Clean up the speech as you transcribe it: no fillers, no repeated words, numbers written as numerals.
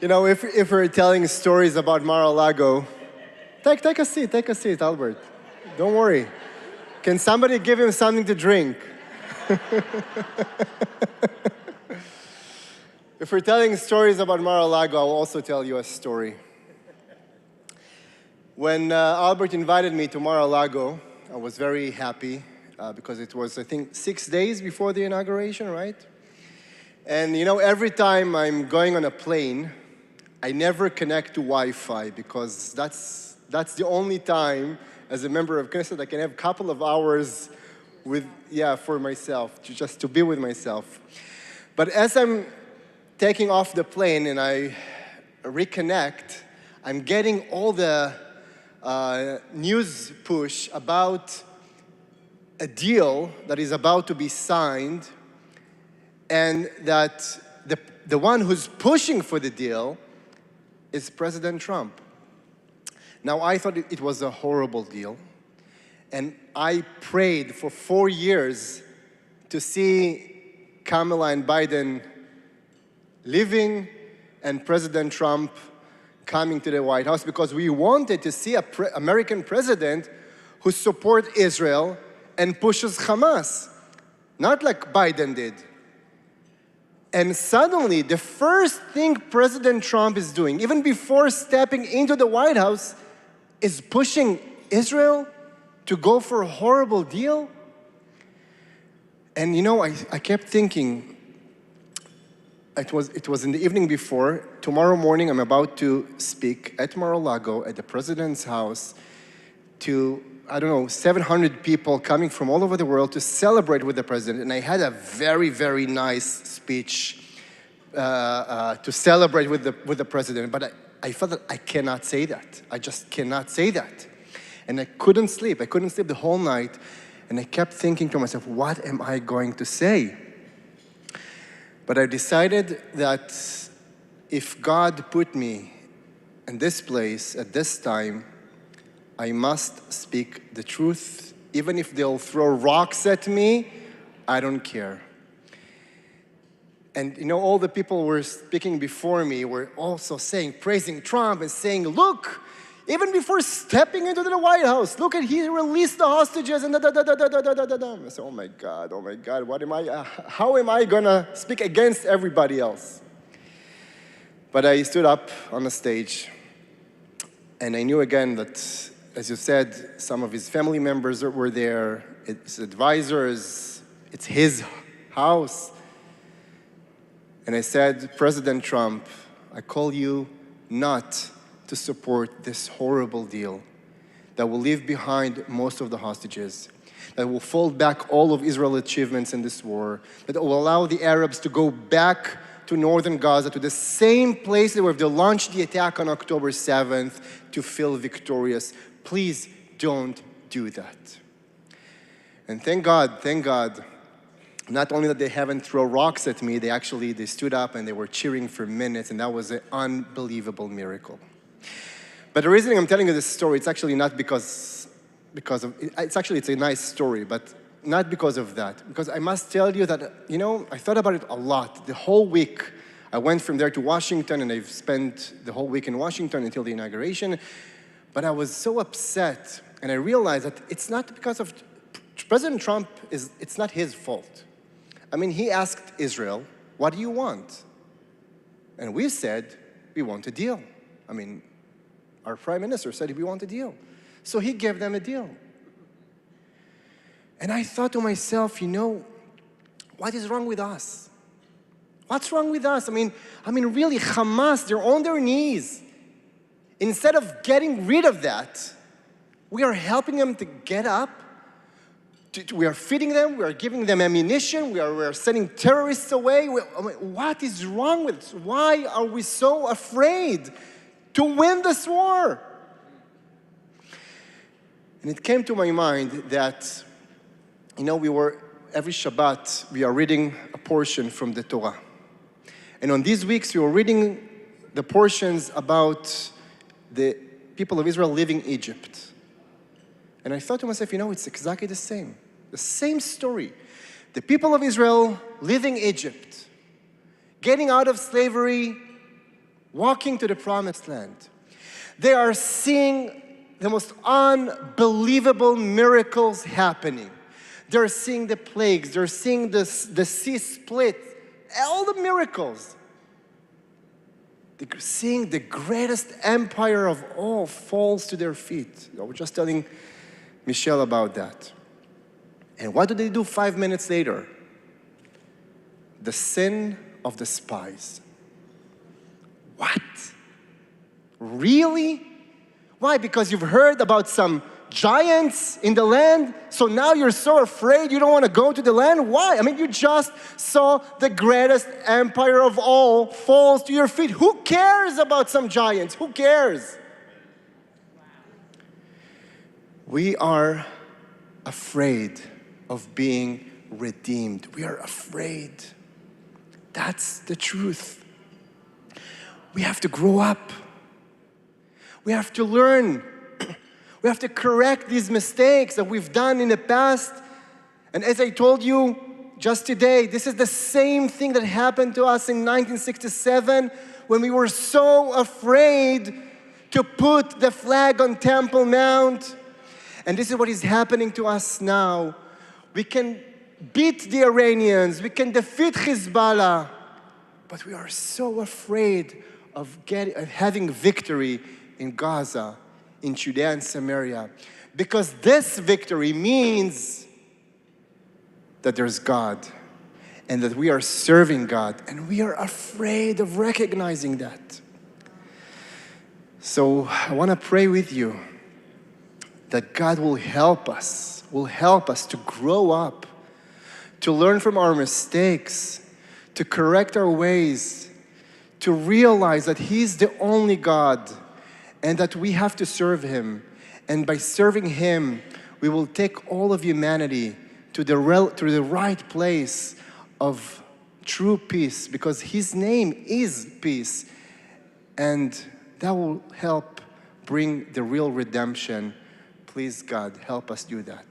You know, if we're telling stories about Mar-a-Lago, take a seat, Albert. Don't worry. Can somebody give him something to drink? If we're telling stories about Mar-a-Lago, I'll also tell you a story. When Albert invited me to Mar-a-Lago, I was very happy because it was, I think, 6 days before the inauguration, right? And you know, every time I'm going on a plane, I never connect to Wi-Fi because that's the only time, as a member of Knesset, I can have a couple of hours for myself, just to be with myself. But as I'm taking off the plane and I reconnect, I'm getting all the news push about a deal that is about to be signed, and that the one who's pushing for the deal is President Trump. Now, I thought it was a horrible deal, and I prayed for 4 years to see Kamala and Biden living and President Trump coming to the White House, because we wanted to see an American president who supports Israel and pushes Hamas, not like Biden did. And suddenly, the first thing President Trump is doing, even before stepping into the White House, is pushing Israel to go for a horrible deal. And you know, I kept thinking, it was in the evening before. Tomorrow morning, I'm about to speak at Mar-a-Lago at the president's house to, I don't know, 700 people coming from all over the world to celebrate with the president. And I had a very, very nice speech to celebrate with the president. But I felt that I cannot say that. I just cannot say that. And I couldn't sleep. I couldn't sleep the whole night. And I kept thinking to myself, what am I going to say? But I decided that if God put me in this place at this time, I must speak the truth. Even if they'll throw rocks at me, I don't care. And you know, all the people who were speaking before me were also saying, praising Trump and saying, look, even before stepping into the White House, look at, he released the hostages and da-da-da-da-da-da-da-da. I said, oh my God, what am I, how am I gonna speak against everybody else? But I stood up on the stage, and I knew again that, as you said, some of his family members were there, his advisors, it's his house. And I said, President Trump, I call you not to support this horrible deal that will leave behind most of the hostages, that will fold back all of Israel's achievements in this war, that will allow the Arabs to go back to northern Gaza, to the same place where they launched the attack on October 7th to feel victorious. Please don't do that. And thank God, not only that they haven't thrown rocks at me, they stood up and they were cheering for minutes, and that was an unbelievable miracle. But the reason I'm telling you this story, it's actually not because of, it's a nice story, but not because of that. Because I must tell you that, you know, I thought about it a lot. The whole week, I went from there to Washington, and I've spent the whole week in Washington until the inauguration. But I was so upset, and I realized that it's not because of President Trump, it's not his fault. I mean, he asked Israel, what do you want? And we said, we want a deal. I mean, our prime minister said we want a deal. So he gave them a deal. And I thought to myself, you know, what is wrong with us? What's wrong with us? I mean, really, Hamas, they're on their knees. Instead of getting rid of that, we are helping them to get up. We are feeding them, we are giving them ammunition, we are sending terrorists away. What is wrong with us? Why are we so afraid to win this war? And it came to my mind that, you know, every Shabbat, we are reading a portion from the Torah. And on these weeks, we were reading the portions about the people of Israel leaving Egypt. And I thought to myself, you know, it's exactly the same story. The people of Israel leaving Egypt, getting out of slavery, walking to the promised land. They are seeing the most unbelievable miracles happening. They're seeing the plagues, they're seeing the sea split, all the miracles. They're seeing the greatest empire of all falls to their feet. I was just telling Michelle about that. And what do they do 5 minutes later? The sin of the spies. What? Really? Why? Because you've heard about some giants in the land, so now you're so afraid you don't want to go to the land? Why? I mean, you just saw the greatest empire of all falls to your feet. Who cares about some giants? Who cares? We are afraid of being redeemed. We are afraid. That's the truth. We have to grow up. We have to learn. We have to correct these mistakes that we've done in the past. And as I told you just today, this is the same thing that happened to us in 1967 when we were so afraid to put the flag on Temple Mount. And this is what is happening to us now. We can beat the Iranians, we can defeat Hezbollah, but we are so afraid of having victory in Gaza, in Judea and Samaria, because this victory means that there's God and that we are serving God, and we are afraid of recognizing that. So I want to pray with you that God will help us to grow up, to learn from our mistakes, to correct our ways, to realize that He's the only God and that we have to serve Him. And by serving Him, we will take all of humanity to the right place of true peace, because His name is peace. And that will help bring the real redemption. Please, God, help us do that.